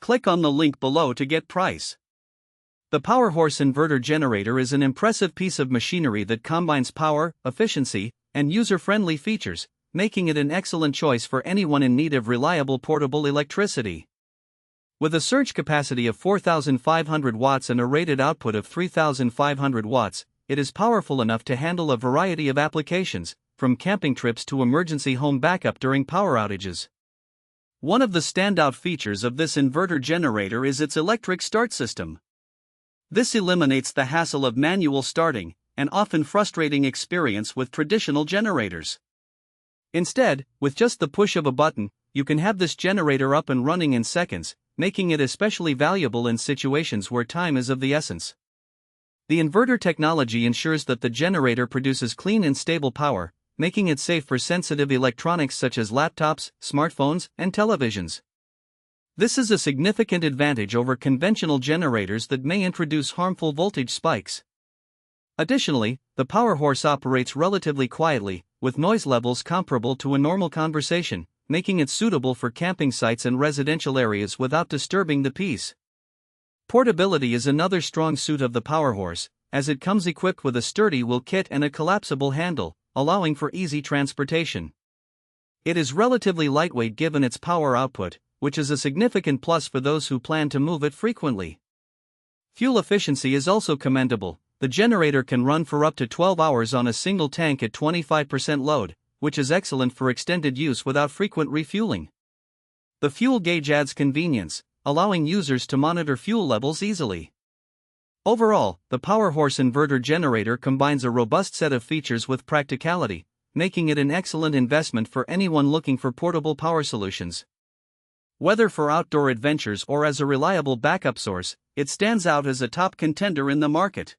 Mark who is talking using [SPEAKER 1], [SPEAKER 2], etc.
[SPEAKER 1] Click on the link below to get price. The Powerhorse Inverter Generator is an impressive piece of machinery that combines power, efficiency, and user-friendly features, making it an excellent choice for anyone in need of reliable portable electricity. With a surge capacity of 4,500 watts and a rated output of 3,500 watts, it is powerful enough to handle a variety of applications, from camping trips to emergency home backup during power outages. One of the standout features of this inverter generator is its electric start system. This eliminates the hassle of manual starting, an often frustrating experience with traditional generators. Instead, with just the push of a button, you can have this generator up and running in seconds, making it especially valuable in situations where time is of the essence. The inverter technology ensures that the generator produces clean and stable power, making it safe for sensitive electronics such as laptops, smartphones, and televisions. This is a significant advantage over conventional generators that may introduce harmful voltage spikes. Additionally, the Powerhorse operates relatively quietly, with noise levels comparable to a normal conversation, making it suitable for camping sites and residential areas without disturbing the peace. Portability is another strong suit of the Powerhorse, as it comes equipped with a sturdy wheel kit and a collapsible handle, allowing for easy transportation. It is relatively lightweight given its power output, which is a significant plus for those who plan to move it frequently. Fuel efficiency is also commendable. The generator can run for up to 12 hours on a single tank at 25% load, which is excellent for extended use without frequent refueling. The fuel gauge adds convenience, allowing users to monitor fuel levels easily. Overall, the Powerhorse Inverter Generator combines a robust set of features with practicality, making it an excellent investment for anyone looking for portable power solutions. Whether for outdoor adventures or as a reliable backup source, it stands out as a top contender in the market.